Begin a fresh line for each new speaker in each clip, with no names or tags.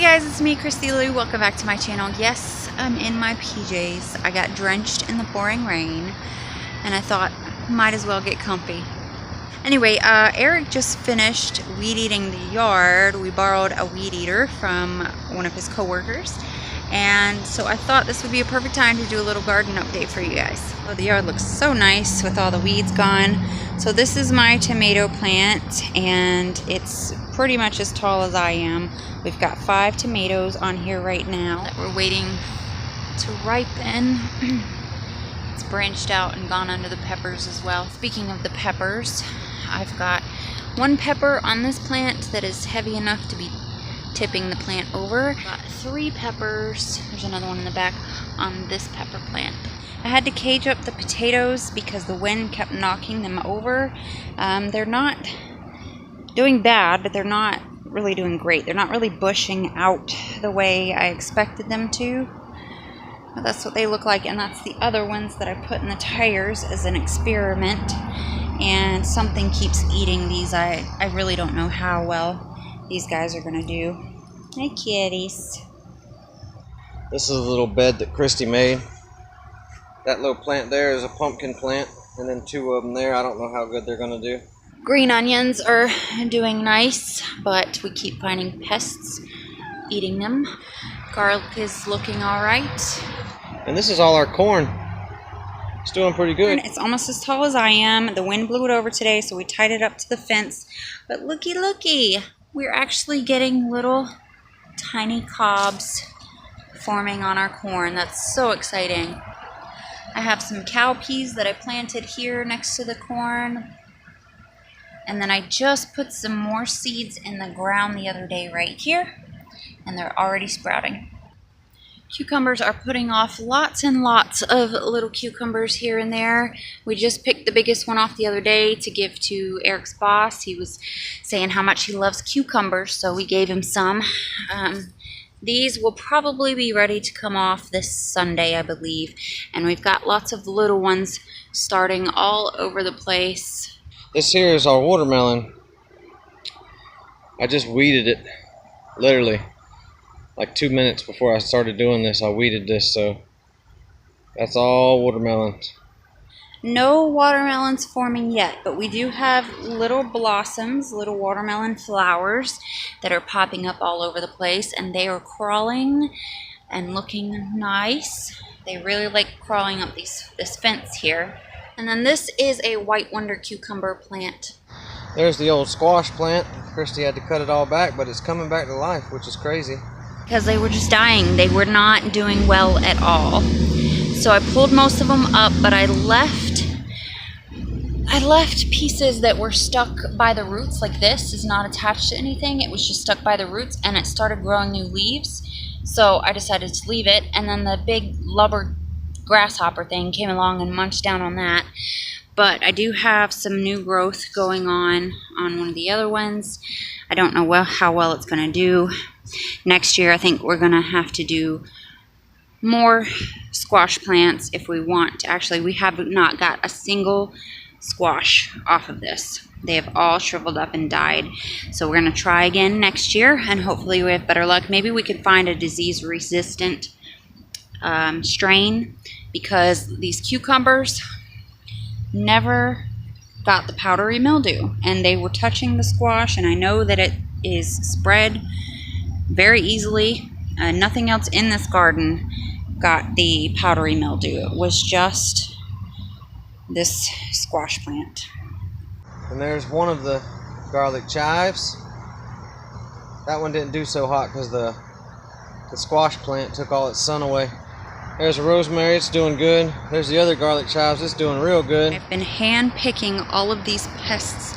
guys, it's me, Christy Lou. Welcome back to my channel. Yes, I'm in my PJs. I got drenched in the pouring rain and I thought might as well get comfy. Anyway, Eric just finished weed eating the yard. We borrowed a weed eater from one of his coworkers, and so I thought this would be a perfect time to do a little garden update for you guys. Oh, the yard looks so nice with all the weeds gone. So this is my tomato plant and it's pretty much as tall as I am. We've got 5 tomatoes on here right now that we're waiting to ripen. It's branched out and gone under the peppers as well. Speaking of the peppers, I've got 1 pepper on this plant that is heavy enough to be tipping the plant over. I've got 3 peppers, there's another one in the back, on this pepper plant. I had to cage up the potatoes because the wind kept knocking them over. They're not doing bad, but they're not really doing great. They're not really bushing out the way I expected them to. But that's what they look like, and that's the other ones that I put in the tires as an experiment. And something keeps eating these. I really don't know how well these guys are gonna do. Hi, kitties.
This is a little bed that Christy made. That little plant there is a pumpkin plant, and then 2 of them there. I don't know how good they're gonna do.
Green onions are doing nice, but we keep finding pests eating them. Garlic is looking all right.
And this is all our corn. It's doing pretty good.
It's almost as tall as I am. The wind blew it over today, so we tied it up to the fence. But looky, we're actually getting little tiny cobs forming on our corn. That's so exciting. I have some cowpeas that I planted here next to the corn. And then I just put some more seeds in the ground the other day right here. And they're already sprouting. Cucumbers are putting off lots and lots of little cucumbers here and there. We just picked the biggest one off the other day to give to Eric's boss. He was saying how much he loves cucumbers, so we gave him some. These will probably be ready to come off this Sunday, I believe. And we've got lots of little ones starting all over the place.
This here is our watermelon. I just weeded it, literally. Like 2 minutes before I started doing this, I weeded this, so that's all watermelon.
No watermelons forming yet, but we do have little blossoms, little watermelon flowers that are popping up all over the place, and they are crawling and looking nice. They really like crawling up this fence here. And then this is a white wonder cucumber plant.
There's the old squash plant. Christy had to cut it all back, but it's coming back to life, which is crazy.
Because they were just dying. They were not doing well at all. So I pulled most of them up, but I left pieces that were stuck by the roots. Like this is not attached to anything. It was just stuck by the roots, and it started growing new leaves. So I decided to leave it, and then the big lubber grasshopper thing came along and munched down on that. But I do have some new growth going on one of the other ones. I don't know how well it's going to do. Next year I think we're going to have to do more squash plants if we want to. Actually, we have not got a single squash off of this. They have all shriveled up and died. So we're going to try again next year, and hopefully we have better luck. Maybe we could find a disease-resistant strain, because these cucumbers never got the powdery mildew, and they were touching the squash, and I know that it is spread very easily. Nothing else in this garden got the powdery mildew. It was just this squash plant.
And there's one of the garlic chives. That one didn't do so hot because the squash plant took all its sun away. There's a rosemary, it's doing good. There's the other garlic chives, it's doing real good.
I've been hand picking all of these pests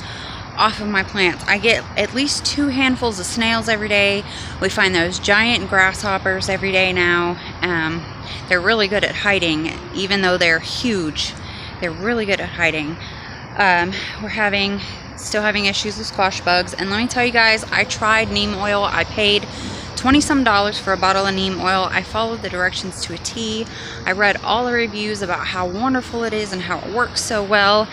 off of my plants. I get at least 2 handfuls of snails every day. We find those giant grasshoppers every day now. They're really good at hiding, even though they're huge. They're really good at hiding. We're still having issues with squash bugs. And let me tell you guys, I tried neem oil. I paid $20-some for a bottle of neem oil. I followed the directions to a T. I read all the reviews about how wonderful it is and how it works so well.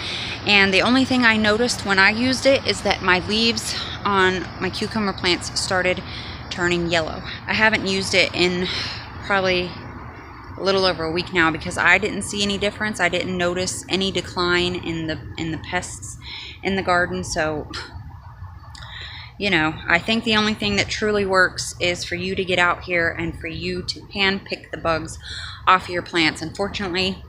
And the only thing I noticed when I used it is that my leaves on my cucumber plants started turning yellow. I haven't used it in probably a little over a week now because I didn't see any difference. I didn't notice any decline in the pests in the garden. So, you know, I think the only thing that truly works is for you to get out here and for you to hand pick the bugs off your plants. Unfortunately,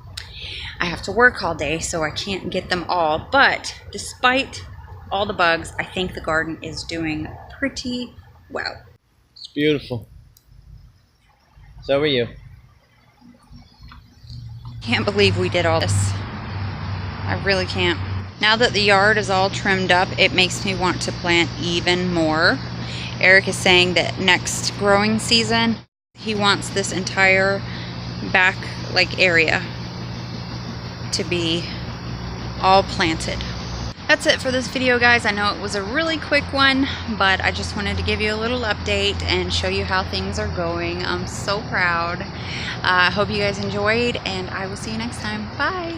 I have to work all day, so I can't get them all. But despite all the bugs, I think the garden is doing pretty well.
It's beautiful. So are you.
Can't believe we did all this. I really can't. Now that the yard is all trimmed up, it makes me want to plant even more. Eric is saying that next growing season, he wants this entire back area to be all planted. That's it for this video, guys. I know it was a really quick one, but I just wanted to give you a little update and show you how things are going. I'm so proud. I hope you guys enjoyed, and I will see you next time. Bye.